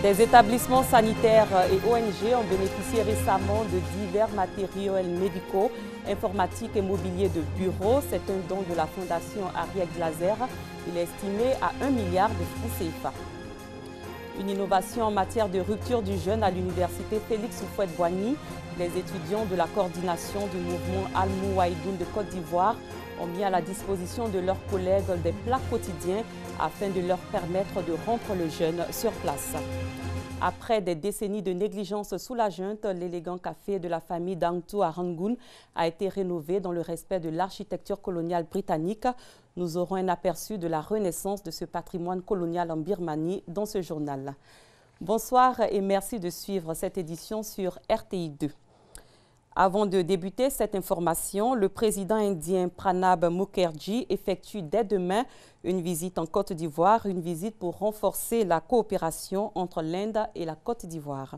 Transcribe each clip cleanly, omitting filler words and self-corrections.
Des établissements sanitaires et ONG ont bénéficié récemment de divers matériels médicaux, informatiques et mobilier de bureau. C'est un don de la Fondation Ariel Glaser. Il est estimé à 1 milliard de francs CFA. Une innovation en matière de rupture du jeûne à l'université Félix Houphouët-Boigny. Les étudiants de la coordination du mouvement Al-Mouaïdoun de Côte d'Ivoire ont mis à la disposition de leurs collègues des plats quotidiens afin de leur permettre de rompre le jeûne sur place. Après des décennies de négligence sous la junte, l'élégant café de la famille Dangtou à Rangoon a été rénové dans le respect de l'architecture coloniale britannique. Nous aurons un aperçu de la renaissance de ce patrimoine colonial en Birmanie dans ce journal. Bonsoir et merci de suivre cette édition sur RTI 2. Avant de débuter cette information, le président indien Pranab Mukherjee effectue dès demain une visite en Côte d'Ivoire, une visite pour renforcer la coopération entre l'Inde et la Côte d'Ivoire.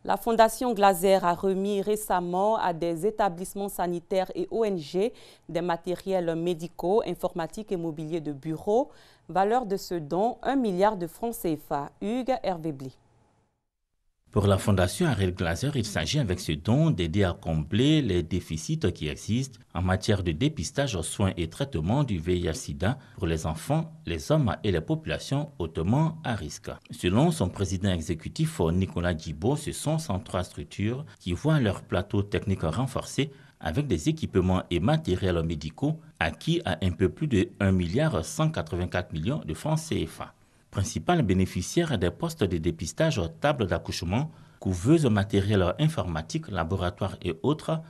La Fondation Glaser a remis récemment à des établissements sanitaires et ONG des matériels médicaux, informatiques et mobilier de bureau. Valeur de ce don, 1 milliard de francs CFA. Hugues Hervé-Bly. Pour la Fondation Ariel Glaser, il s'agit avec ce don d'aider à combler les déficits qui existent en matière de dépistage, soins et traitement du VIH-Sida pour les enfants, les hommes et les populations hautement à risque. Selon son président exécutif Nicolas Djibo, ce sont 103 structures qui voient leur plateau technique renforcé avec des équipements et matériels médicaux acquis à un peu plus de 1,184 milliard de francs CFA. Principal bénéficiaire des postes de dépistage, table d'accouchement, couveuses, matériel informatique, laboratoires et autres,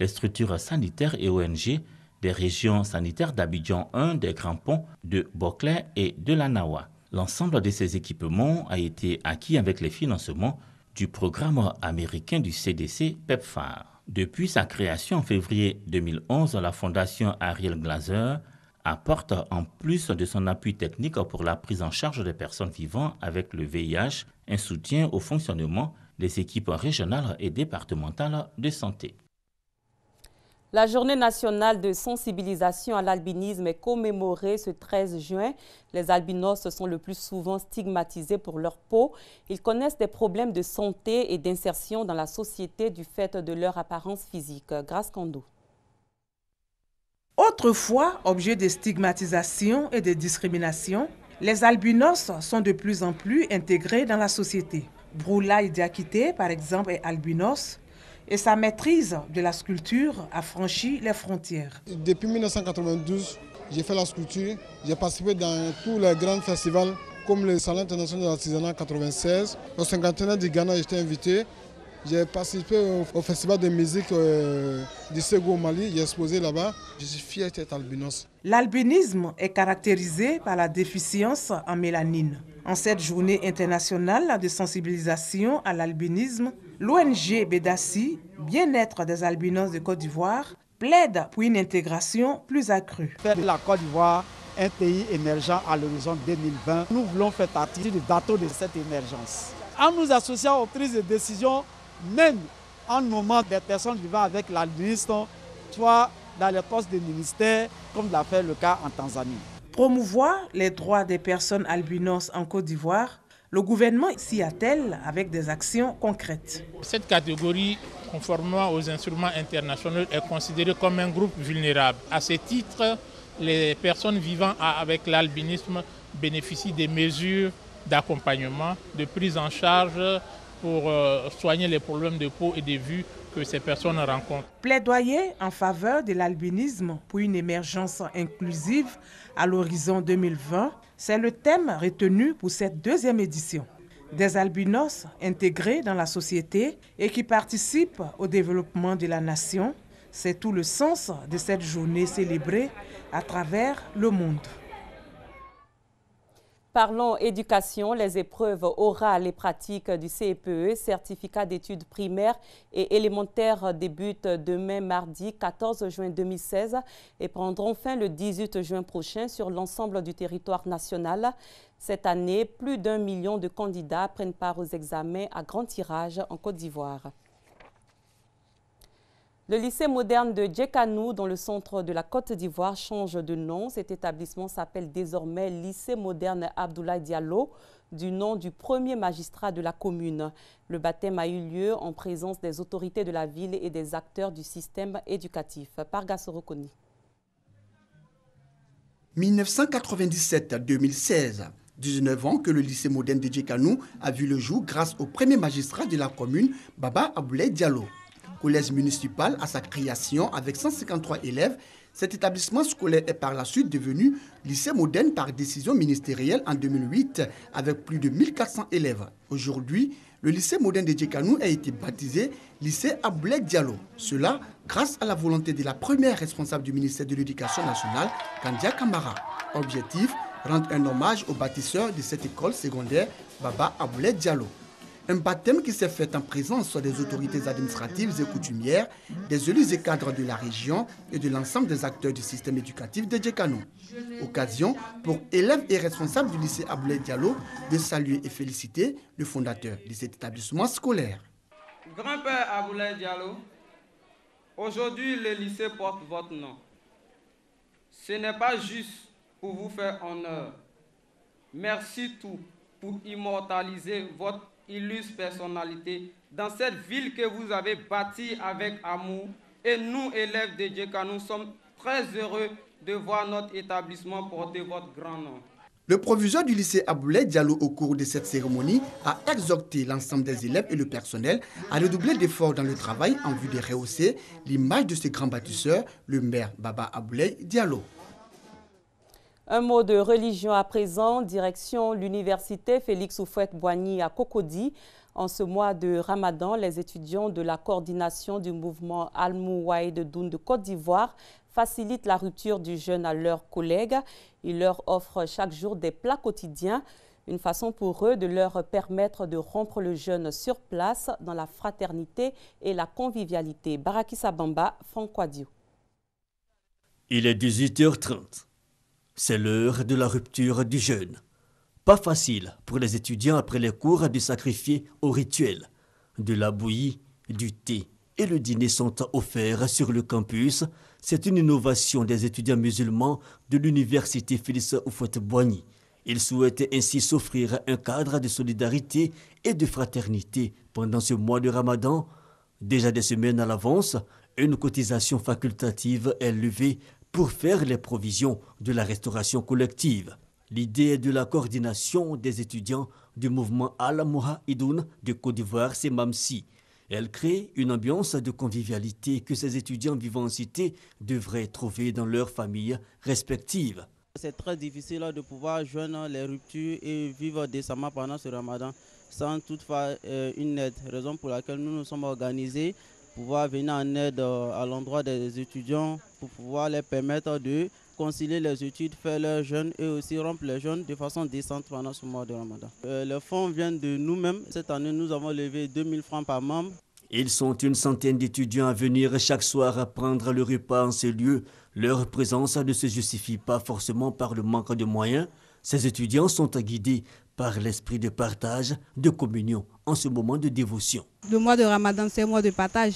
les structures sanitaires et ONG des régions sanitaires d'Abidjan 1, des Grands Ponts, de Boclé et de la Nawa. L'ensemble de ces équipements a été acquis avec les financements du programme américain du CDC PEPFAR. Depuis sa création en février 2011, la Fondation Ariel Glaser apporte en plus de son appui technique pour la prise en charge des personnes vivant avec le VIH, un soutien au fonctionnement des équipes régionales et départementales de santé. La journée nationale de sensibilisation à l'albinisme est commémorée ce 13 juin. Les albinos sont le plus souvent stigmatisés pour leur peau. Ils connaissent des problèmes de santé et d'insertion dans la société du fait de leur apparence physique. Grâce Kando. Autrefois, objet de stigmatisation et de discrimination, les albinos sont de plus en plus intégrés dans la société. Broulaye Diakité, par exemple, est albinos et sa maîtrise de la sculpture a franchi les frontières. Depuis 1992, j'ai fait la sculpture. J'ai participé dans tous les grands festivals comme le Salon international de l'artisanat 96. Au 51 du Ghana, j'étais invité. J'ai participé au festival de musique du Ségou au Mali, j'ai exposé là-bas. Je suis fier d'être albinos. L'albinisme est caractérisé par la déficience en mélanine. En cette journée internationale de sensibilisation à l'albinisme, l'ONG Bédassi, Bien-être des albinos de Côte d'Ivoire, plaide pour une intégration plus accrue. Faire de la Côte d'Ivoire un pays émergent à l'horizon 2020, nous voulons faire partie du bateau de cette émergence. En nous associant aux prises de décision, même en nommant des personnes vivant avec l'albinisme, soit dans les postes de ministère, comme l'a fait le cas en Tanzanie. Promouvoir les droits des personnes albinos en Côte d'Ivoire, le gouvernement s'y attelle avec des actions concrètes. Cette catégorie, conformément aux instruments internationaux, est considérée comme un groupe vulnérable. À ce titre, les personnes vivant avec l'albinisme bénéficient des mesures d'accompagnement, de prise en charge pour soigner les problèmes de peau et de vue que ces personnes rencontrent. Plaidoyer en faveur de l'albinisme pour une émergence inclusive à l'horizon 2020, c'est le thème retenu pour cette deuxième édition. Des albinos intégrés dans la société et qui participent au développement de la nation, c'est tout le sens de cette journée célébrée à travers le monde. Parlons éducation, les épreuves orales et pratiques du CEPE, certificat d'études primaires et élémentaires, débutent demain mardi 14 juin 2016 et prendront fin le 18 juin prochain sur l'ensemble du territoire national. Cette année, plus d'1 million de candidats prennent part aux examens à grand tirage en Côte d'Ivoire. Le lycée moderne de Djekanou, dans le centre de la Côte d'Ivoire, change de nom. Cet établissement s'appelle désormais lycée moderne Abdoulaye Diallo, du nom du premier magistrat de la commune. Le baptême a eu lieu en présence des autorités de la ville et des acteurs du système éducatif. Pargassoro Koni. 1997-2016, 19 ans que le lycée moderne de Djekanou a vu le jour grâce au premier magistrat de la commune, Baba Abdoulaye Diallo. Collège municipal à sa création avec 153 élèves, cet établissement scolaire est par la suite devenu lycée moderne par décision ministérielle en 2008 avec plus de 1400 élèves. Aujourd'hui, le lycée moderne de Djekanou a été baptisé lycée Abdoulaye Diallo. Cela grâce à la volonté de la première responsable du ministère de l'Éducation nationale, Kandia Kamara. Objectif, rendre un hommage au bâtisseur de cette école secondaire, Baba Abdoulaye Diallo. Un baptême qui s'est fait en présence des autorités administratives et coutumières, des élus et cadres de la région et de l'ensemble des acteurs du système éducatif de Djekanou. Occasion pour élèves et responsables du lycée Abdoulaye Diallo de saluer et féliciter le fondateur de cet établissement scolaire. Grand-père Abdoulaye Diallo, aujourd'hui le lycée porte votre nom. Ce n'est pas juste pour vous faire honneur. Merci tout pour immortaliser votre illustre personnalité dans cette ville que vous avez bâtie avec amour. Et nous, élèves de Djekanou, sommes très heureux de voir notre établissement porter votre grand nom. Le proviseur du lycée Abdoulaye Diallo au cours de cette cérémonie a exhorté l'ensemble des élèves et le personnel à redoubler d'efforts dans le travail en vue de rehausser l'image de ce grand bâtisseur, le maire Baba Abdoulaye Diallo. Un mot de religion à présent, direction l'université Félix Houphouët-Boigny à Cocody. En ce mois de Ramadan, les étudiants de la coordination du mouvement Al-Mouaïd Doun de Côte d'Ivoire facilitent la rupture du jeûne à leurs collègues. Ils leur offrent chaque jour des plats quotidiens, une façon pour eux de leur permettre de rompre le jeûne sur place dans la fraternité et la convivialité. Baraki Sabamba, Francois-Diou. Il est 18h30. C'est l'heure de la rupture du jeûne. Pas facile pour les étudiants après les cours de sacrifier au rituel. De la bouillie, du thé et le dîner sont offerts sur le campus. C'est une innovation des étudiants musulmans de l'université Félix Houphouët-Boigny. Ils souhaitent ainsi s'offrir un cadre de solidarité et de fraternité pendant ce mois de Ramadan. Déjà des semaines à l'avance, une cotisation facultative est levée pour faire les provisions de la restauration collective. L'idée est de la coordination des étudiants du mouvement Al-Mouaïd de Côte d'Ivoire, c'est Mamsi. Elle crée une ambiance de convivialité que ces étudiants vivant en cité devraient trouver dans leurs familles respectives. C'est très difficile de pouvoir joindre les ruptures et vivre décemment pendant ce Ramadan sans toutefois une aide. Raison pour laquelle nous nous sommes organisés pouvoir venir en aide à l'endroit des étudiants pour pouvoir les permettre de concilier les études, faire leurs jeûnes et aussi rompre les jeûnes de façon décente pendant ce mois de Ramadan. Les fonds viennent de nous-mêmes. Cette année, nous avons levé 2000 francs par membre. Ils sont une centaine d'étudiants à venir chaque soir à prendre le repas en ces lieux. Leur présence ne se justifie pas forcément par le manque de moyens. Ces étudiants sont guidés par l'esprit de partage, de communion en ce moment de dévotion. Le mois de Ramadan, c'est un mois de partage.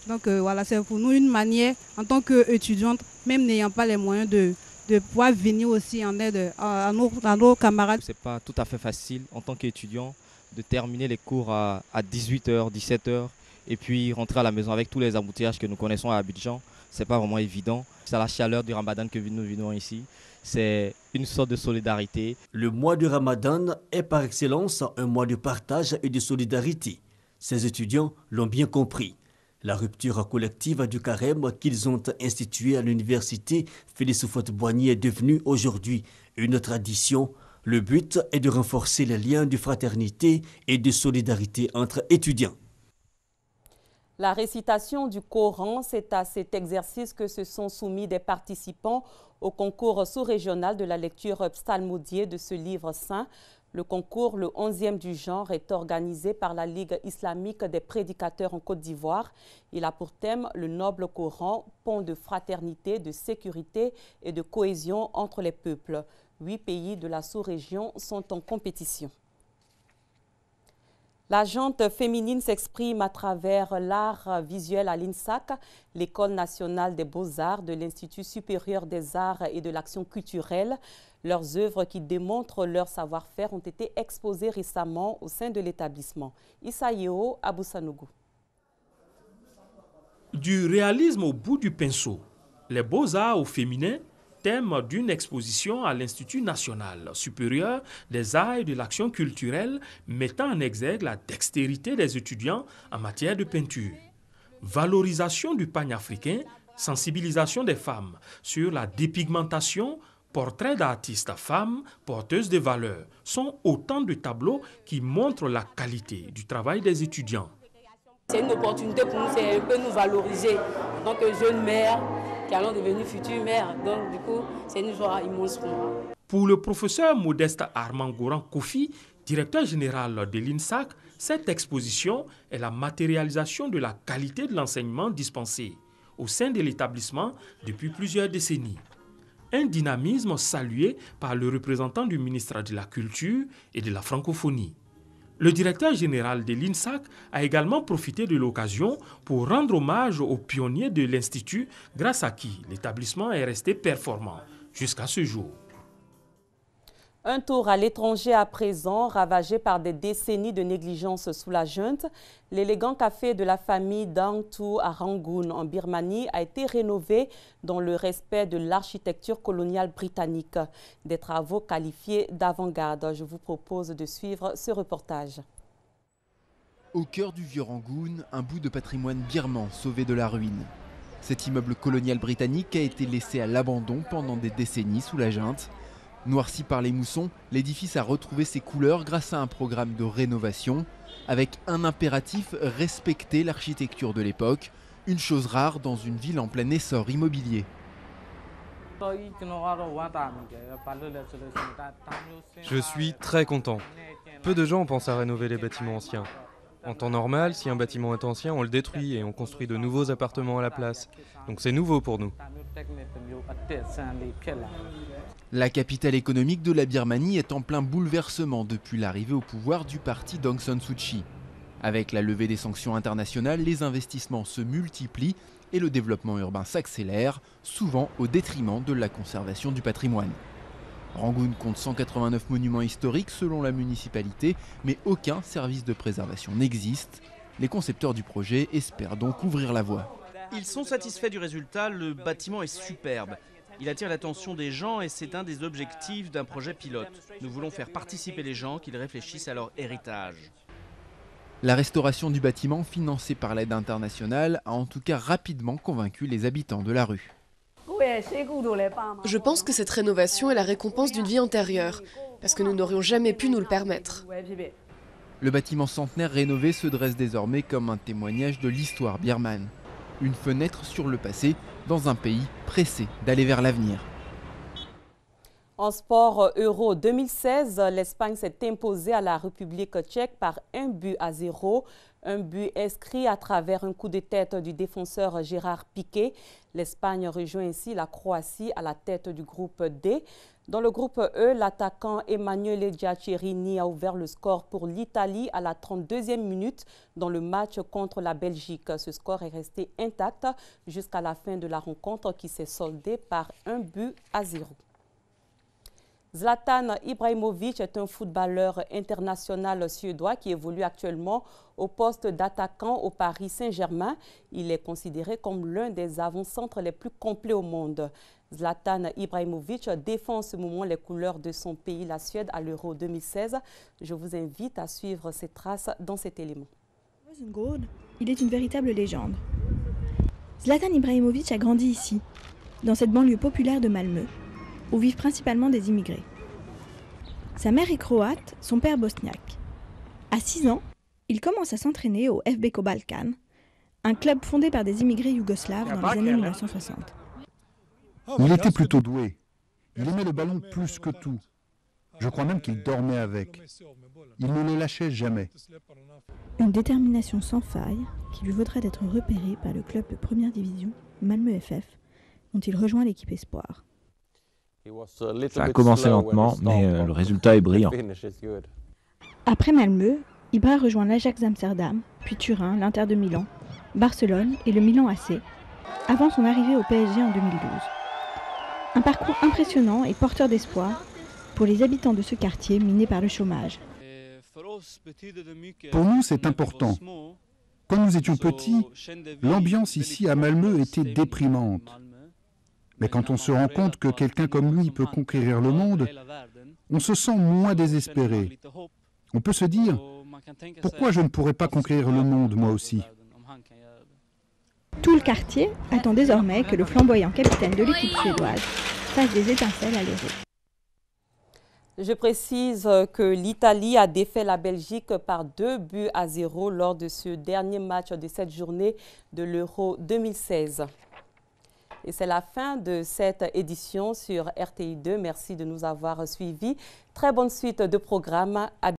Donc voilà, c'est pour nous une manière, en tant qu'étudiante, même n'ayant pas les moyens de pouvoir venir aussi en aide à nos camarades. Ce n'est pas tout à fait facile en tant qu'étudiant de terminer les cours à 18h, 17h et puis rentrer à la maison avec tous les embouteillages que nous connaissons à Abidjan. Ce n'est pas vraiment évident. C'est la chaleur du Ramadan que nous vivons ici. C'est une sorte de solidarité. Le mois de Ramadan est par excellence un mois de partage et de solidarité. Ces étudiants l'ont bien compris. La rupture collective du carême qu'ils ont instituée à l'université Félix Houphouët-Boigny est devenue aujourd'hui une tradition. Le but est de renforcer les liens de fraternité et de solidarité entre étudiants. La récitation du Coran, c'est à cet exercice que se sont soumis des participants au concours sous-régional de la lecture psalmodiée de ce livre saint. Le concours, le 11e du genre, est organisé par la Ligue islamique des prédicateurs en Côte d'Ivoire. Il a pour thème le noble Coran, pont de fraternité, de sécurité et de cohésion entre les peuples. 8 pays de la sous-région sont en compétition. La gente féminine s'exprime à travers l'art visuel à l'INSAC, l'École nationale des beaux-arts de l'Institut supérieur des arts et de l'action culturelle. Leurs œuvres qui démontrent leur savoir-faire ont été exposées récemment au sein de l'établissement. Issaïo Aboussanougou. Du réalisme au bout du pinceau, les beaux-arts au féminin, thème d'une exposition à l'Institut national supérieur des arts et de l'action culturelle mettant en exergue la dextérité des étudiants en matière de peinture. Valorisation du pagne africain, sensibilisation des femmes sur la dépigmentation, portraits d'artistes femmes porteuses de valeurs sont autant de tableaux qui montrent la qualité du travail des étudiants. C'est une opportunité pour nous, c'est un peu nous valoriser. Donc, jeunes mères qui allons devenir futures mères. Donc, du coup, c'est une joie immense pour moi. Pour le professeur Modeste Armand Goran Kofi, directeur général de l'INSAC, cette exposition est la matérialisation de la qualité de l'enseignement dispensé au sein de l'établissement depuis plusieurs décennies. Un dynamisme salué par le représentant du ministère de la Culture et de la Francophonie. Le directeur général de l'INSAC a également profité de l'occasion pour rendre hommage aux pionniers de l'Institut, grâce à qui l'établissement est resté performant jusqu'à ce jour. Un tour à l'étranger à présent, ravagé par des décennies de négligence sous la junte. L'élégant café de la famille Dang Thu à Rangoon, en Birmanie, a été rénové dans le respect de l'architecture coloniale britannique. Des travaux qualifiés d'avant-garde. Je vous propose de suivre ce reportage. Au cœur du vieux Rangoon, un bout de patrimoine birman sauvé de la ruine. Cet immeuble colonial britannique a été laissé à l'abandon pendant des décennies sous la junte. Noirci par les moussons, l'édifice a retrouvé ses couleurs grâce à un programme de rénovation, avec un impératif: respecter l'architecture de l'époque, une chose rare dans une ville en plein essor immobilier. Je suis très content. Peu de gens pensent à rénover les bâtiments anciens. En temps normal, si un bâtiment est ancien, on le détruit et on construit de nouveaux appartements à la place. Donc c'est nouveau pour nous. La capitale économique de la Birmanie est en plein bouleversement depuis l'arrivée au pouvoir du parti d'Aung San Suu Kyi. Avec la levée des sanctions internationales, les investissements se multiplient et le développement urbain s'accélère, souvent au détriment de la conservation du patrimoine. Rangoon compte 189 monuments historiques selon la municipalité, mais aucun service de préservation n'existe. Les concepteurs du projet espèrent donc ouvrir la voie. Ils sont satisfaits du résultat, le bâtiment est superbe. Il attire l'attention des gens et c'est un des objectifs d'un projet pilote. Nous voulons faire participer les gens, qu'ils réfléchissent à leur héritage. La restauration du bâtiment, financée par l'aide internationale, a en tout cas rapidement convaincu les habitants de la rue. Je pense que cette rénovation est la récompense d'une vie antérieure, parce que nous n'aurions jamais pu nous le permettre. Le bâtiment centenaire rénové se dresse désormais comme un témoignage de l'histoire birmane. Une fenêtre sur le passé dans un pays pressé d'aller vers l'avenir. En sport Euro 2016, l'Espagne s'est imposée à la République tchèque par 1-0. Un but inscrit à travers un coup de tête du défenseur Gérard Piqué. L'Espagne rejoint ainsi la Croatie à la tête du groupe D. Dans le groupe E, l'attaquant Emanuele Giaccherini a ouvert le score pour l'Italie à la 32e minute dans le match contre la Belgique. Ce score est resté intact jusqu'à la fin de la rencontre qui s'est soldée par 1-0. Zlatan Ibrahimovic est un footballeur international suédois qui évolue actuellement au poste d'attaquant au Paris Saint-Germain. Il est considéré comme l'un des avant-centres les plus complets au monde. Zlatan Ibrahimovic défend en ce moment les couleurs de son pays, la Suède, à l'Euro 2016. Je vous invite à suivre ses traces dans cet élément. Il est une véritable légende. Zlatan Ibrahimovic a grandi ici, dans cette banlieue populaire de Malmö, où vivent principalement des immigrés. Sa mère est croate, son père bosniaque. À 6 ans, il commence à s'entraîner au FBK Balkan, un club fondé par des immigrés yougoslaves dans les années 1960. Il était plutôt doué. Il aimait le ballon plus que tout. Je crois même qu'il dormait avec. Il ne le lâchait jamais. Une détermination sans faille qui lui vaudrait d'être repéré par le club de première division, Malmö FF, dont il rejoint l'équipe espoir. Ça a commencé lentement, mais le résultat est brillant. Après Malmö, Ibra rejoint l'Ajax d'Amsterdam, puis Turin, l'Inter de Milan, Barcelone et le Milan AC, avant son arrivée au PSG en 2012. Un parcours impressionnant et porteur d'espoir pour les habitants de ce quartier miné par le chômage. Pour nous, c'est important. Quand nous étions petits, l'ambiance ici à Malmö était déprimante. Mais quand on se rend compte que quelqu'un comme lui peut conquérir le monde, on se sent moins désespéré. On peut se dire, pourquoi je ne pourrais pas conquérir le monde moi aussi ? Tout le quartier attend désormais que le flamboyant capitaine de l'équipe suédoise fasse des étincelles à l'Euro. Je précise que l'Italie a défait la Belgique par 2-0 lors de ce dernier match de cette journée de l'Euro 2016. Et c'est la fin de cette édition sur RTI2. Merci de nous avoir suivis. Très bonne suite de programme.